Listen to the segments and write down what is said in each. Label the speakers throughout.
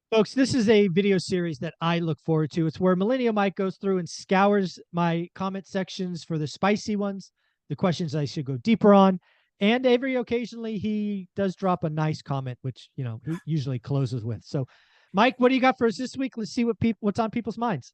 Speaker 1: Folks, this is a video series that I look forward to. It's where Millennial Mike goes through and scours my comment sections for the spicy ones, the questions I should go deeper on, and every occasionally he does drop a nice comment, which he usually closes with. So, Mike, what do you got for us this week? Let's see what's on people's minds.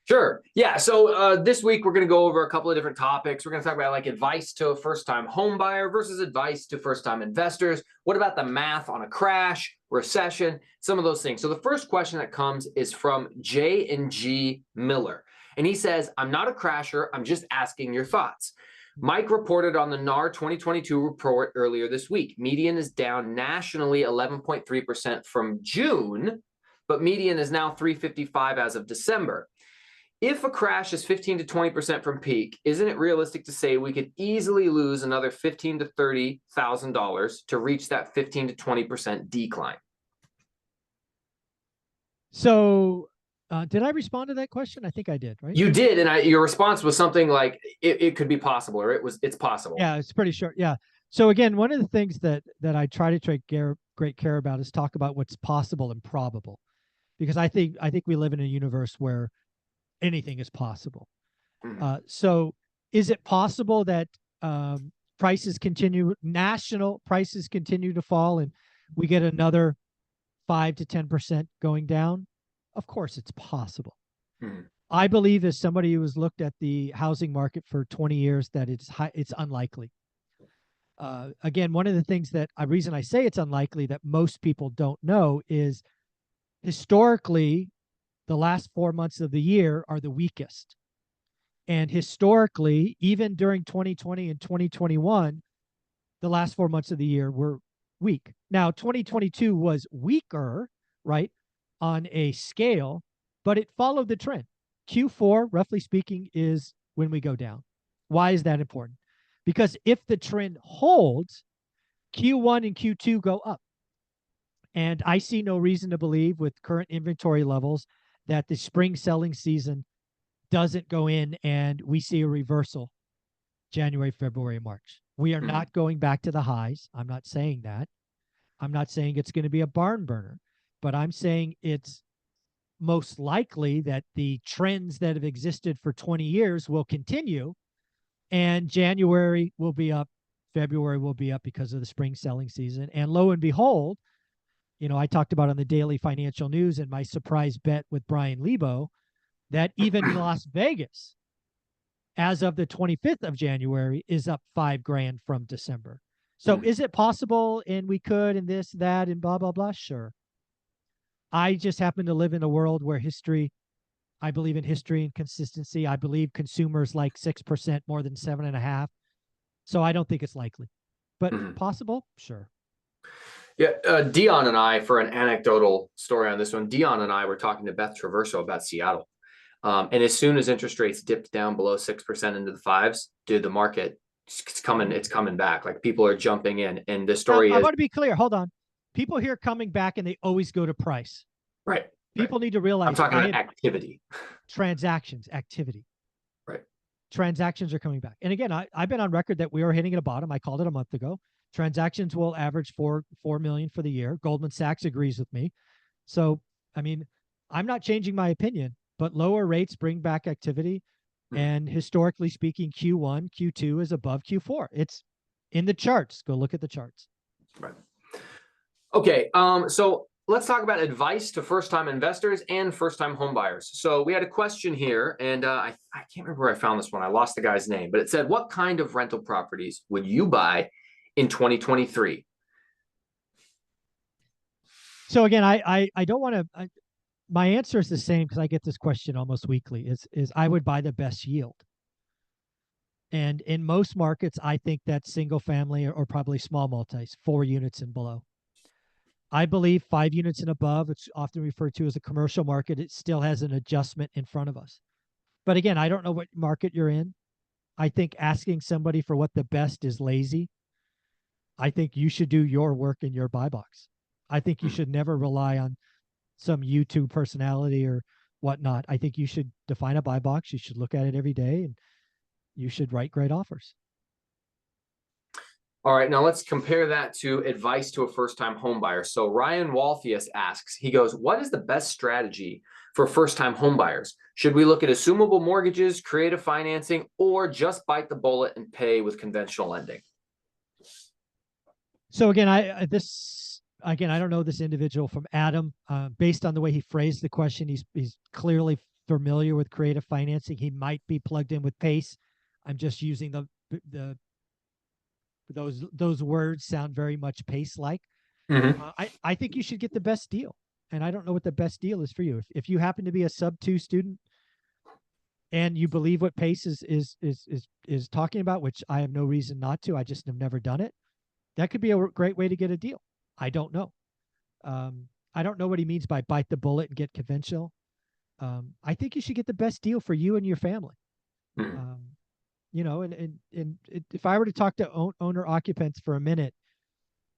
Speaker 2: Sure. Yeah. So this week we're going to go over a couple of different topics. We're going to talk about like advice to a first-time home buyer versus advice to first-time investors. What about the math on a crash, recession, some of those things. So the first question that comes is from J&G Miller. And he says, I'm not a crasher. I'm just asking your thoughts. Mike reported on the NAR 2022 report earlier this week. Median is down nationally 11.3% from June, but median is now 355 as of December. If a crash is 15 to 20% from peak, isn't it realistic to say we could easily lose another $15,000 to $30,000 to reach that 15 to 20% decline?
Speaker 1: So, did I respond to that question? I think I did, right?
Speaker 2: You did, and your response was something like it could be possible, or it's possible.
Speaker 1: Yeah, it's pretty short. Yeah. So again, one of the things that I try to take great care about is talk about what's possible and probable, because I think we live in a universe where anything is possible. So is it possible that national prices continue to fall and we get another 5 to 10% going down? Of course it's possible. I believe, as somebody who has looked at the housing market for 20 years, that it's unlikely. Again, one of the things reason I say it's unlikely that most people don't know is historically, the last 4 months of the year are the weakest. And historically, even during 2020 and 2021, the last 4 months of the year were weak. Now, 2022 was weaker, right, on a scale, but it followed the trend. Q4, roughly speaking, is when we go down. Why is that important? Because if the trend holds, Q1 and Q2 go up. And I see no reason to believe, with current inventory levels, that the spring selling season doesn't go in and we see a reversal January, February, March. We are not going back to the highs. I'm not saying that. I'm not saying it's going to be a barn burner, but I'm saying it's most likely that the trends that have existed for 20 years will continue, and January will be up, February will be up because of the spring selling season. And lo and behold, I talked about on the daily financial news and my surprise bet with Brian Lebo that even Las Vegas, as of the 25th of January, is up $5,000 from December. So is it possible? And we could, and this, that, and blah, blah, blah. Sure. I just happen to live in a world where I believe in history and consistency. I believe consumers like 6% more than 7.5%. So I don't think it's likely, but possible. Sure.
Speaker 2: Yeah. Dion and I, for an anecdotal story on this one, Dion and I were talking to Beth Traverso about Seattle. And as soon as interest rates dipped down below 6% into the fives, dude, the market, it's coming back. Like, people are jumping in. And the story
Speaker 1: I
Speaker 2: is,
Speaker 1: want to be clear. Hold on. People here coming back and they always go to price.
Speaker 2: right.
Speaker 1: People need to realize,
Speaker 2: I'm talking about activity.
Speaker 1: Transactions, activity.
Speaker 2: Right.
Speaker 1: Transactions are coming back. And again, I've been on record that we are hitting at a bottom. I called it a month ago. Transactions will average 4 million for the year. Goldman Sachs agrees with me. So, I mean, I'm not changing my opinion, but lower rates bring back activity. And historically speaking, Q1, Q2 is above Q4. It's in the charts. Go look at the charts.
Speaker 2: Right. Okay. So let's talk about advice to first-time investors and first-time home buyers. So we had a question here, and I can't remember where I found this one. I lost the guy's name, but it said, what kind of rental properties would you buy in 2023?
Speaker 1: So again, I don't want to, my answer is the same because I get this question almost weekly, is I would buy the best yield. And in most markets, I think that's single family or probably small multis, 4 units and below. I believe 5 units and above, it's often referred to as a commercial market. It still has an adjustment in front of us. But again, I don't know what market you're in. I think asking somebody for what the best is lazy. I think you should do your work in your buy box. I think you should never rely on some YouTube personality or whatnot. I think you should define a buy box. You should look at it every day, and you should write great offers.
Speaker 2: All right, now let's compare that to advice to a first-time home buyer. So Ryan Walthius asks, he goes, what is the best strategy for first-time home buyers? Should we look at assumable mortgages, creative financing, or just bite the bullet and pay with conventional lending?
Speaker 1: So again, I don't know this individual from Adam. Based on the way he phrased the question, he's clearly familiar with creative financing. He might be plugged in with PACE. I'm just using those words sound very much PACE-like. I think you should get the best deal, and I don't know what the best deal is for you. If you happen to be a sub-2 student and you believe what PACE is talking about, which I have no reason not to, I just have never done it. That could be a great way to get a deal. I don't know. I don't know what he means by bite the bullet and get conventional. I think you should get the best deal for you and your family. You know, and if I were to talk to owner occupants for a minute,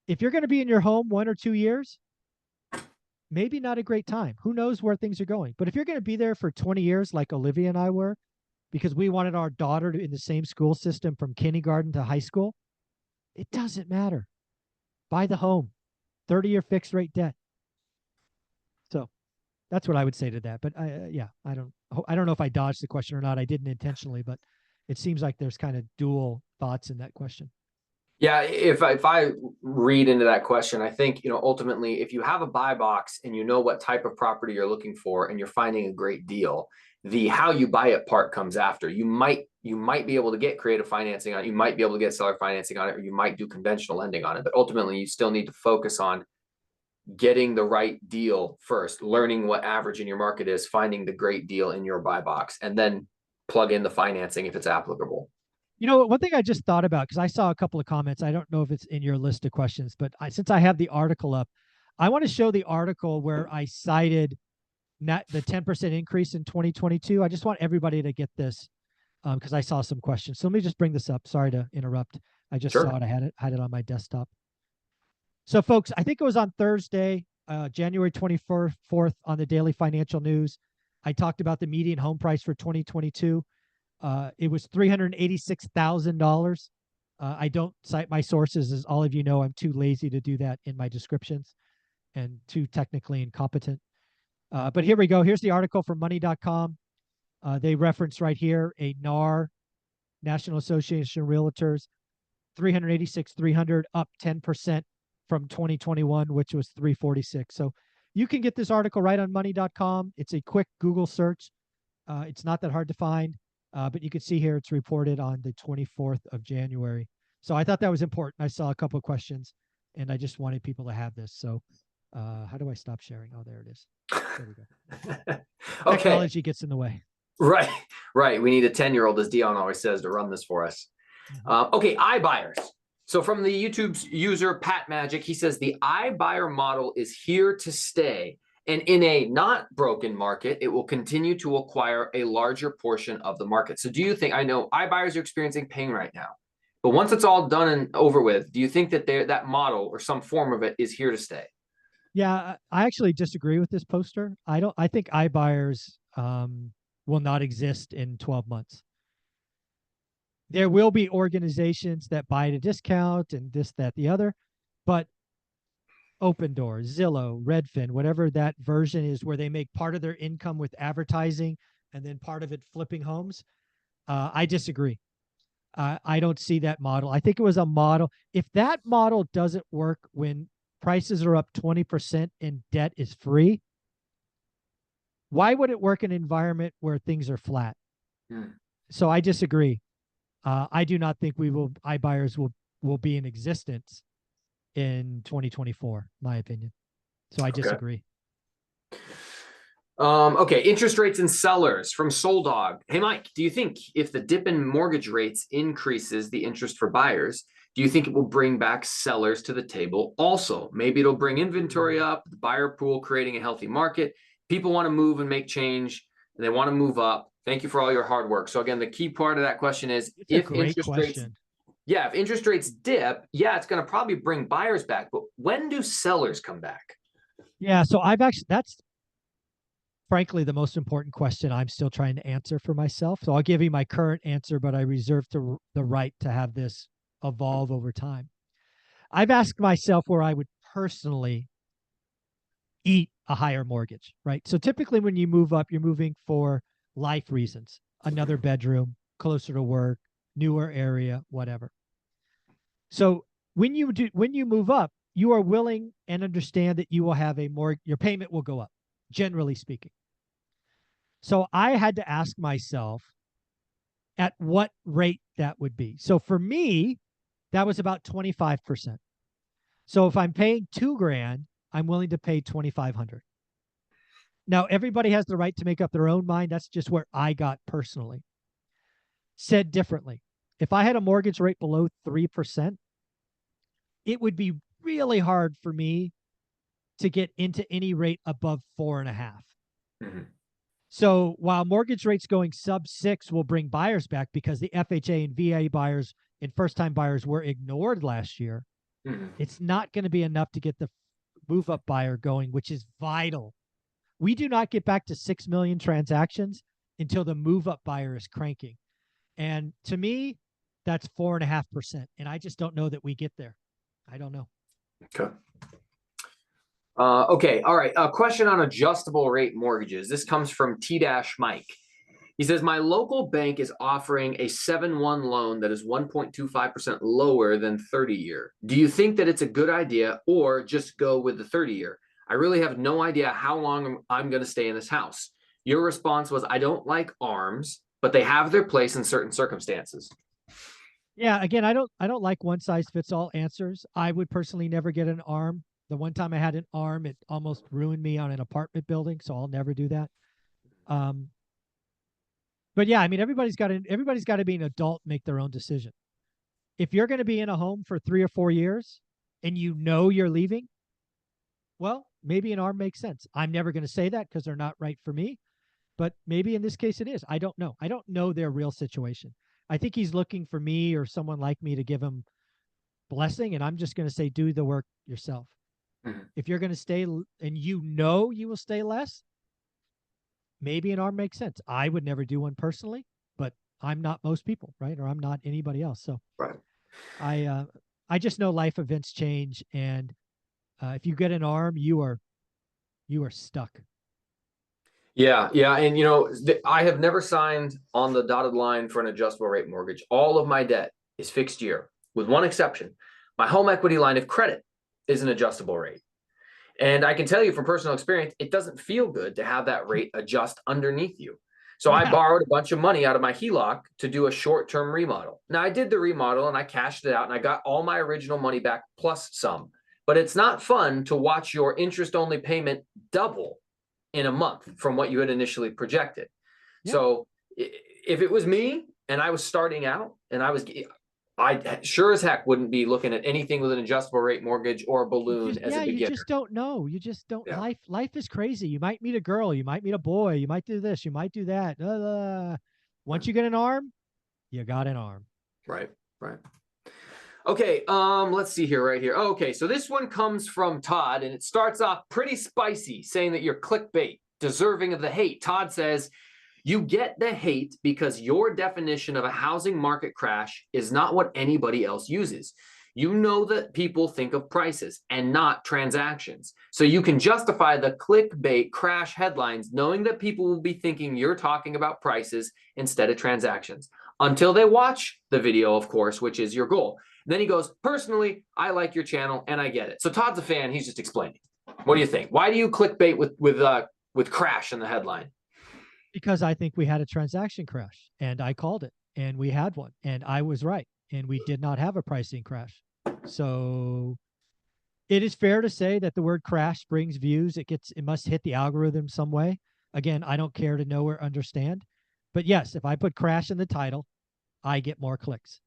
Speaker 1: if you're going to be in your home 1 or 2 years, maybe not a great time. Who knows where things are going? But if you're going to be there for 20 years, like Olivia and I were, because we wanted our daughter in the same school system from kindergarten to high school, it doesn't matter. Buy the home, 30-year fixed rate debt. So that's what I would say to that. But yeah, I don't know if I dodged the question or not. I didn't intentionally, but it seems like there's kind of dual thoughts in that question.
Speaker 2: Yeah, if I read into that question, I think, ultimately, if you have a buy box and you know what type of property you're looking for and you're finding a great deal, the how you buy it part comes after. You might be able to get creative financing on it. You might be able to get seller financing on it, or you might do conventional lending on it. But ultimately, you still need to focus on getting the right deal first, learning what average in your market is, finding the great deal in your buy box, and then plug in the financing if it's applicable.
Speaker 1: One thing I just thought about, because I saw a couple of comments, I don't know if it's in your list of questions, but since I have the article up, I want to show the article where I cited the 10% increase in 2022. I just want everybody to get this because I saw some questions. So let me just bring this up. Sorry to interrupt. I just saw it. I had it on my desktop. So folks, I think it was on Thursday, January 24th on the Daily Financial News. I talked about the median home price for 2022. It was $386,000. I don't cite my sources, as all of you know. I'm too lazy to do that in my descriptions and too technically incompetent. But here we go. Here's the article from money.com. They reference right here a NAR, National Association of Realtors, 386,300, up 10% from 2021, which was 346. So you can get this article right on money.com. It's a quick Google search. It's not that hard to find. But you can see here it's reported on the 24th of January. So I thought that was important. I saw a couple of questions, and I just wanted people to have this. So how do I stop sharing? Oh, there it is. There we go. Okay. Technology gets in the way.
Speaker 2: Right. We need a 10-year-old, as Dion always says, to run this for us. Okay, iBuyers. So from the YouTube's user, Pat Magic, he says the iBuyer model is here to stay. And in a not broken market, it will continue to acquire a larger portion of the market. So do you think, I know iBuyers are experiencing pain right now, but once it's all done and over with, do you think that that model or some form of it is here to stay?
Speaker 1: Yeah, I actually disagree with this poster. I think iBuyers will not exist in 12 months. There will be organizations that buy at a discount and this, that, the other, but Open Door, Zillow, Redfin, whatever that version is, where they make part of their income with advertising and then part of it flipping homes. I disagree. I don't see that model. I think it was a model. If that model doesn't work when prices are up 20% and debt is free, why would it work in an environment where things are flat? So I disagree. I do not think iBuyers will be in existence in 2024, my opinion. So I disagree.
Speaker 2: Okay, interest rates and sellers from Soldog. Hey, Mike, do you think if the dip in mortgage rates increases the interest for buyers, do you think it will bring back sellers to the table? Also, maybe it'll bring inventory up, the buyer pool, creating a healthy market. People want to move and make change, and they want to move up. Thank you for all your hard work. So again, the key part of that question is if interest rates dip, it's going to probably bring buyers back. But when do sellers come back?
Speaker 1: Yeah, so that's frankly the most important question I'm still trying to answer for myself. So I'll give you my current answer, but I reserve the right to have this evolve over time. I've asked myself where I would personally eat a higher mortgage, right? So typically when you move up, you're moving for life reasons, another bedroom, closer to work, newer area, whatever. So when you move up, you are willing and understand that you will have your payment will go up, generally speaking. So I had to ask myself at what rate that would be. So for me, that was about 25%. So if I'm paying $2,000, I'm willing to pay 2,500. Now everybody has the right to make up their own mind. That's just where I got personally. Said differently, if I had a mortgage rate below 3%, it would be really hard for me to get into any rate above 4.5. Mm-hmm. So while mortgage rates going sub 6 will bring buyers back because the FHA and VA buyers and first-time buyers were ignored last year, it's not going to be enough to get the move-up buyer going, which is vital. We do not get back to 6 million transactions until the move-up buyer is cranking. And to me, that's 4.5%. And I just don't know that we get there. I don't know.
Speaker 2: Okay. Okay. All right. A question on adjustable rate mortgages. This comes from T-Mike. He says, my local bank is offering a 7-1 loan that is 1.25% lower than 30-year. Do you think that it's a good idea or just go with the 30-year? I really have no idea how long I'm going to stay in this house. Your response was, I don't like ARMs, but they have their place in certain circumstances.
Speaker 1: Yeah, again, I don't like one size fits all answers. I would personally never get an ARM. The one time I had an ARM, it almost ruined me on an apartment building, so I'll never do that. But yeah, I mean, everybody's got to be an adult and make their own decision. If you're going to be in a home for 3 or 4 years and you know you're leaving, well, maybe an ARM makes sense. I'm never going to say that because they're not right for me, but maybe in this case it is. I don't know. I don't know their real situation. I think he's looking for me or someone like me to give him blessing, and I'm just going to say, do the work yourself. Mm-hmm. If you're going to stay and you know you will stay less, maybe an ARM makes sense. I would never do one personally, but I'm not most people, right? Or I'm not anybody else. So
Speaker 2: right.
Speaker 1: I just know life events change, and if you get an ARM, you are stuck.
Speaker 2: Yeah. And, I have never signed on the dotted line for an adjustable rate mortgage. All of my debt is fixed year, with one exception. My home equity line of credit is an adjustable rate. And I can tell you from personal experience, it doesn't feel good to have that rate adjust underneath you. So yeah. I borrowed a bunch of money out of my HELOC to do a short-term remodel. Now, I did the remodel and I cashed it out and I got all my original money back plus some. But it's not fun to watch your interest-only payment double in a month from what you had initially projected. Yeah. So if it was me and I was starting out and I sure as heck wouldn't be looking at anything with an adjustable rate mortgage or a balloon as a beginner.
Speaker 1: You just don't know. You just don't. Yeah. Life is crazy. You might meet a girl. You might meet a boy. You might do this. You might do that. Once you get an ARM, you got an ARM.
Speaker 2: Right. Okay, let's see here, right here. Okay, so this one comes from Todd, and it starts off pretty spicy, saying that you're clickbait, deserving of the hate. Todd says, you get the hate because your definition of a housing market crash is not what anybody else uses. You know that people think of prices and not transactions. So you can justify the clickbait crash headlines knowing that people will be thinking you're talking about prices instead of transactions. Until they watch the video, of course, which is your goal. And then he goes, personally, I like your channel and I get it. So Todd's a fan. He's just explaining. What do you think? Why do you clickbait with crash in the headline?
Speaker 1: Because I think we had a transaction crash and I called it and we had one and I was right and we did not have a pricing crash. So it is fair to say that the word crash brings views. It must hit the algorithm some way. Again, I don't care to know or understand. But yes, if I put crash in the title, I get more clicks.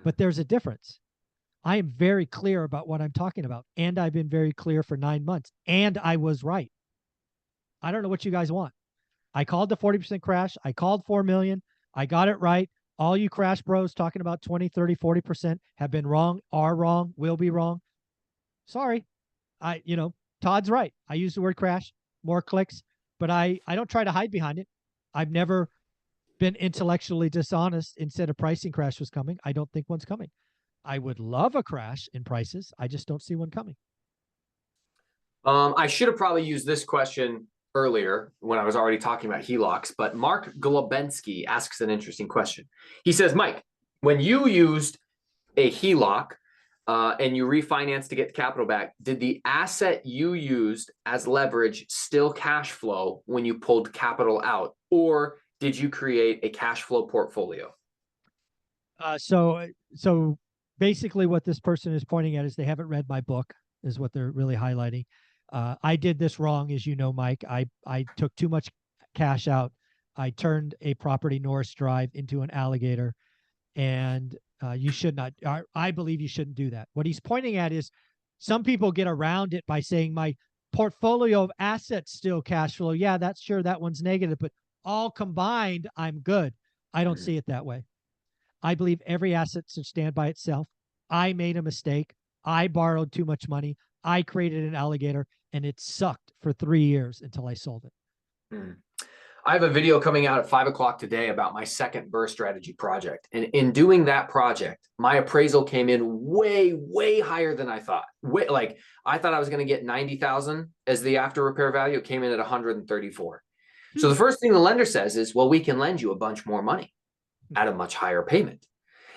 Speaker 1: But there's a difference. I am very clear about what I'm talking about. And I've been very clear for 9 months. And I was right. I don't know what you guys want. I called the 40% crash. I called 4 million. I got it right. All you crash bros talking about 20, 30, 40% have been wrong, are wrong, will be wrong. Sorry. Todd's right. I use the word crash, more clicks, but I don't try to hide behind it. I've never been intellectually dishonest and said a pricing crash was coming. I don't think one's coming. I would love a crash in prices. I just don't see one coming.
Speaker 2: I should have probably used this question earlier when I was already talking about HELOCs, but Mark Globensky asks an interesting question. He says, Mike, when you used a HELOC and you refinanced to get the capital back, did the asset you used as leverage still cash flow when you pulled capital out, or did you create a cash flow portfolio?
Speaker 1: So basically what this person is pointing at is they haven't read my book, is what they're really highlighting. I did this wrong, as you know, Mike. I took too much cash out. I turned a property Norris Drive into an alligator, and you should not. I believe you shouldn't do that. What he's pointing at is some people get around it by saying my portfolio of assets still cash flow. Yeah, that's sure that one's negative, but all combined, I'm good. I don't see it that way. I believe every asset should stand by itself. I made a mistake. I borrowed too much money. I created an alligator, and it sucked for 3 years until I sold it.
Speaker 2: I have a video coming out at 5 o'clock today about my second burst strategy project. And in doing that project, my appraisal came in way, way higher than I thought. Like I thought I was going to get 90,000 as the after repair value. It came in at 134. So the first thing the lender says is, well, we can lend you a bunch more money at a much higher payment.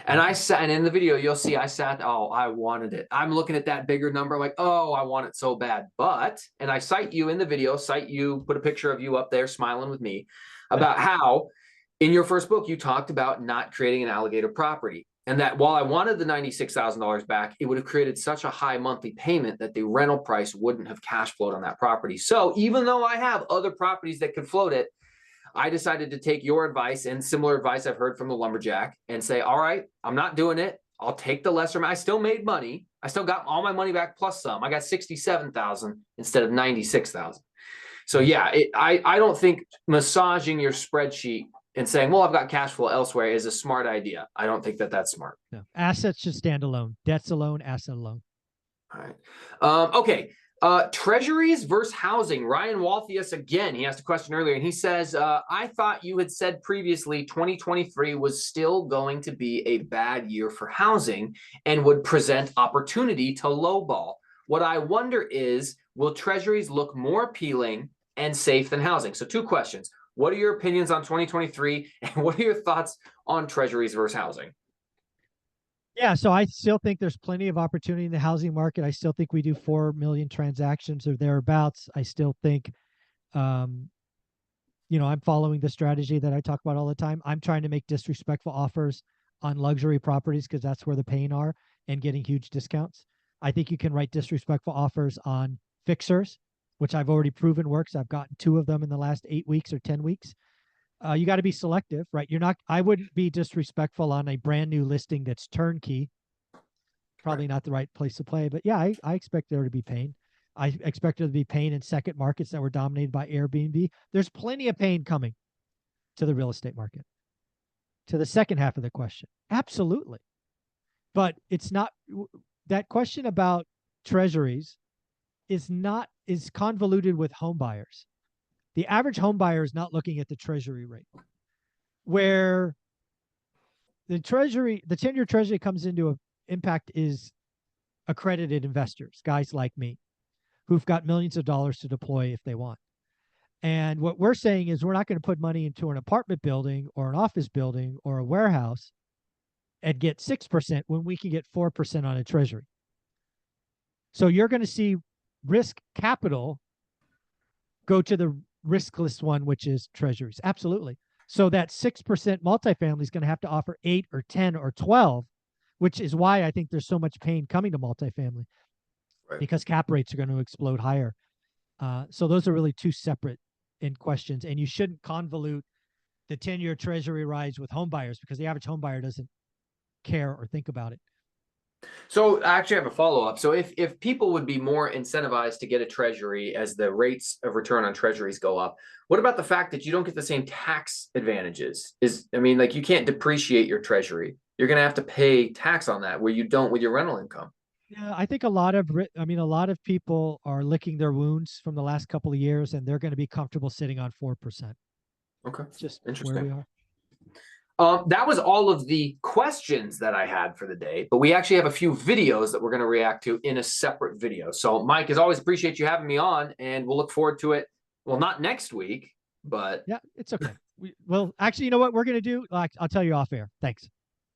Speaker 2: And I sat, and in the video, you'll see I sat, oh, I wanted it. I'm looking at that bigger number, like, oh, I want it so bad. But, and I cite you in the video, put a picture of you up there smiling with me about how in your first book, you talked about not creating an alligator property. And that while I wanted the $96,000 back, it would have created such a high monthly payment that the rental price wouldn't have cash flowed on that property. So even though I have other properties that could float it, I decided to take your advice and similar advice I've heard from the lumberjack and say, all right, I'm not doing it. I'll take the lesser. I still made money. I still got all my money back plus some. I got 67,000 instead of 96,000. So yeah, I don't think massaging your spreadsheet and saying, well, I've got cash flow elsewhere is a smart idea. I don't think that that's smart.
Speaker 1: No. Assets should stand alone. Debts alone, asset alone.
Speaker 2: All right. Okay. Treasuries versus housing. Ryan Walthius, again, he asked a question earlier and he says, I thought you had said previously 2023 was still going to be a bad year for housing and would present opportunity to lowball. What I wonder is, will treasuries look more appealing and safe than housing? So 2 questions. What are your opinions on 2023 and what are your thoughts on treasuries versus housing?
Speaker 1: Yeah, so I still think there's plenty of opportunity in the housing market. I still think we do 4 million transactions or thereabouts. I still think, I'm following the strategy that I talk about all the time. I'm trying to make disrespectful offers on luxury properties because that's where the pain are and getting huge discounts. I think you can write disrespectful offers on fixers, which I've already proven works. I've gotten 2 of them in the last 8 weeks or 10 weeks. You got to be selective, right? I wouldn't be disrespectful on a brand new listing that's turnkey. Probably not the right place to play, but yeah, I expect there to be pain. I expect there to be pain in second markets that were dominated by Airbnb. There's plenty of pain coming to the real estate market. To the second half of the question, absolutely. But it's not, that question about treasuries is convoluted with home buyers. The average home buyer is not looking at the treasury rate, where the 10-year treasury comes into impact is accredited investors, guys like me, who've got millions of dollars to deploy if they want. And what we're saying is we're not going to put money into an apartment building or an office building or a warehouse and get 6% when we can get 4% on a treasury. So you're going to see risk capital go to the riskless one, which is treasuries. Absolutely. So that 6% multifamily is going to have to offer 8 or 10 or 12, which is why I think there's so much pain coming to multifamily, right? Because cap rates are going to explode higher. So those are really 2 separate in questions, and you shouldn't convolute the 10-year treasury rise with home buyers because the average home buyer doesn't care or think about it.
Speaker 2: So I actually have a follow-up. So if people would be more incentivized to get a treasury as the rates of return on treasuries go up, what about the fact that you don't get the same tax advantages? Like you can't depreciate your treasury. You're going to have to pay tax on that where you don't with your rental income.
Speaker 1: Yeah, I think a lot of people are licking their wounds from the last couple of years, and they're going to be comfortable sitting on 4%.
Speaker 2: Okay.
Speaker 1: Just
Speaker 2: interesting.
Speaker 1: where we are.
Speaker 2: That was all of the questions that I had for the day, but we actually have a few videos that we're going to react to in a separate video. So Mike, as always, appreciate you having me on, and we'll look forward to it. Well, not next week, but
Speaker 1: yeah, it's okay. Well, actually, you know what we're going to do? I'll tell you off air. Thanks.